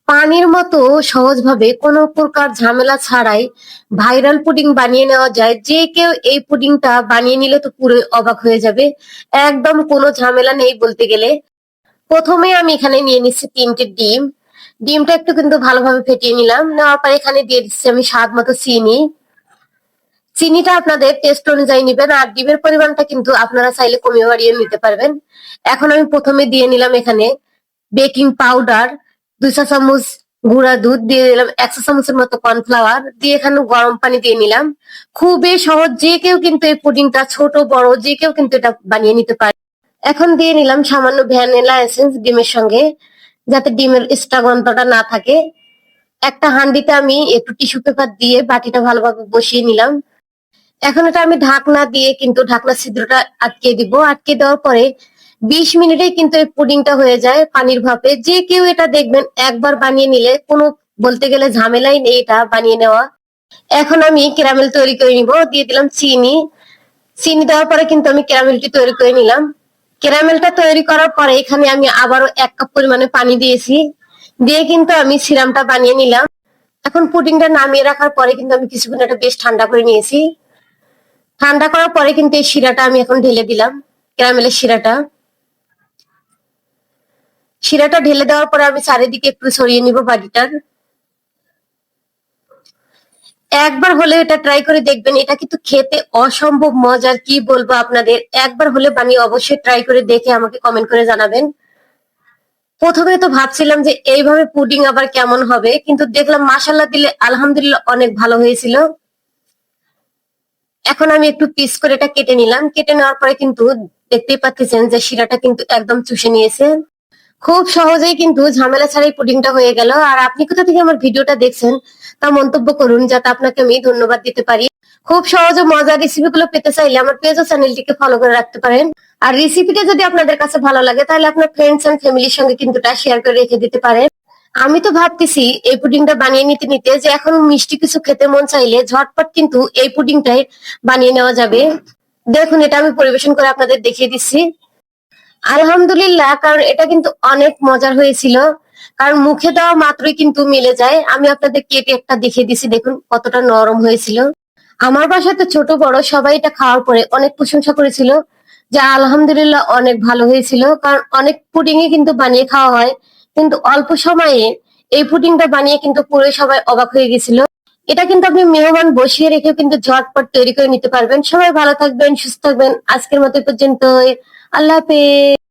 পানির মতো সহজভাবে কোনো প্রকার ঝামেলা ছাড়াই ভাইরাল পুডিং বানিয়ে নেওয়া যায়। যে কেউ এই পুডিংটা বানিয়ে নিলে তো পুরো অবাক হয়ে যাবে। একদম কোনো ঝামেলা নেই বলতে গেলে। প্রথমে আমি এখানে নিয়ে নিচ্ছি 3টে ডিম। ডিমটা একটু কিন্তু ভালোভাবে ফেটিয়ে নিলাম। নেওয়ার পর এখানে দিয়ে দিচ্ছি আমি স্বাদ মতো চিনি। চিনিটা আপনাদের টেস্ট অনুযায়ী নিবেন, আর ডিমের পরিমাণটা কিন্তু আপনারা চাইলে কমিয়ে বাড়িয়ে নিতে পারবেন। এখন আমি প্রথমে দিয়ে নিলাম এখানে বেকিং পাউডার 2 চা চামচ, গুঁড়া দুধ দিয়ে দিলাম 1 চা চামচের মতো, কর্নফ্লাওয়ার দিয়ে এখানে গরম পানি দিয়ে নিলাম। খুবই সহজ, যে কেউ কিন্তু এই পুডিংটা, ছোট বড় যে কেউ কিন্তু এটা বানিয়ে নিতে পারে। এখন দিয়ে নিলাম সামান্য ভ্যানিলা এসেন্স ডিমের সঙ্গে, যাতে ডিমের এক্সট্রা গন্ধটা না থাকে। একটা হাঁড়িতে আমি একটু টিস্যু পেপার দিয়ে বাটিটা ভালোভাবে বসিয়ে নিলাম। এখন এটা আমি ঢাকনা দিয়ে কিন্তু ঢাকনার ছিদ্রটা আটকে দিব। আটকে দেওয়ার পরে 20 মিনিটেই কিন্তু এই পুডিংটা হয়ে যায় পানির ভাপে। যে কেউ এটা দেখবেন একবার বানিয়ে নিলে কোনো বলতে গেলে ঝামেলাই নেই এটা বানিয়ে নেওয়া। এখন আমি ক্যারামেল তৈরি করে নিব। দিয়ে দিলাম চিনি। চিনি দেওয়ার পরে কিন্তু আমি ক্যারামেলটি তৈরি করে নিলাম। ক্যারামেলটা তৈরি করার পরে এখানে আমি আবারও 1 কাপ পরিমাণে পানি দিয়েছি। দিয়ে কিন্তু আমি সিরামটা বানিয়ে নিলাম। এখন পুডিংটা নামিয়ে রাখার পরে কিন্তু আমি কিছুক্ষণ এটা বেশ ঠান্ডা করে নিয়েছি। ঠান্ডা করার পরে কিন্তু এই শিরাটা আমি এখন ঢেলে দিলাম, ক্যারামেলের শিরাটা। শিরাটা ঢেলে দেওয়ার পরে আমি চারিদিকে একটু ছড়িয়ে নিব বাটিটার। একবার হলে এটা ট্রাই করে দেখবেন, এটা কিন্তু খেতে অসম্ভব মজার, কি বলবো আপনাদের। একবার হলে বানিয়ে অবশ্যই ট্রাই করে দেখে আমাকে কমেন্ট করে জানাবেন। প্রথমে তো ভাবছিলাম যে এইভাবে পুডিং আবার কেমন হবে, কিন্তু দেখলাম মাশাআল্লাহ দিলে আলহামদুলিল্লাহ অনেক ভালো হয়েছিল। এখন আমি একটু পিস করে এটা কেটে নিলাম। কেটে নেওয়ার পরে কিন্তু দেখতেই পাচ্ছেন যে শিরাটা কিন্তু একদম চুষে নিয়েছে। খুব সহজেই কিন্তু ঝামেলা ছাড়াই পুডিংটা হয়ে গেল। আর আপনি কোথা থেকে আমার ভিডিওটা দেখছেন তা মন্তব্য করুন, যাতে আপনাকে আমি ধন্যবাদ দিতে পারি। খুব সহজ ও মজার রেসিপি গুলো পেতে চাইলে আমার পেজ ও চ্যানেলটিকে ফলো করে রাখতে পারেন। আর রেসিপিটা যদি আপনাদের কাছে ভালো লাগে তাহলে আপনার ফ্রেন্ডস এন্ড ফ্যামিলির সঙ্গে কিন্তু এটা শেয়ার করে রেখে দিতে পারেন। আমি তো ভাবতেছি এই পুডিংটা বানিয়ে নিতে নিতে যে এখন মিষ্টি কিছু খেতে মন চাইলে ঝটপট কিন্তু এই পুডিংটাই বানিয়ে নেওয়া যাবে। দেখুন, এটা আমি পরিবেশন করে আপনাদের দেখিয়ে দিচ্ছি। আলহামদুলিল্লাহ, কারণ এটা কিন্তু অনেক মজার হয়েছিল। কারণ মুখে দেওয়া মাত্রই কিন্তু মিলে যায়। আমি আপনাদের কেটে একটা দেখিয়ে দিছি, দেখুন কতটা নরম হয়েছিল। আমার বাসায় তো ছোট বড় সবাই এটা খাওয়ার পরে অনেক প্রশংসা করেছিল যে আলহামদুলিল্লাহ অনেক ভালো হয়েছিল। কারণ অনেক পুডিংই কিন্তু বানিয়ে খাওয়া হয়, কিন্তু অল্প সময়ে এই পুডিংটা বানিয়ে কিন্তু পুরো সবাই অবাক হয়ে গেছিল। এটা কিন্তু আপনি মেহমান বসিয়ে রেখেও কিন্তু ঝটপট তৈরি করে নিতে পারবেন। সবাই ভালো থাকবেন, সুস্থ থাকবেন। আজকের মতো এ পর্যন্তই। আল্লাহ হাফেজ।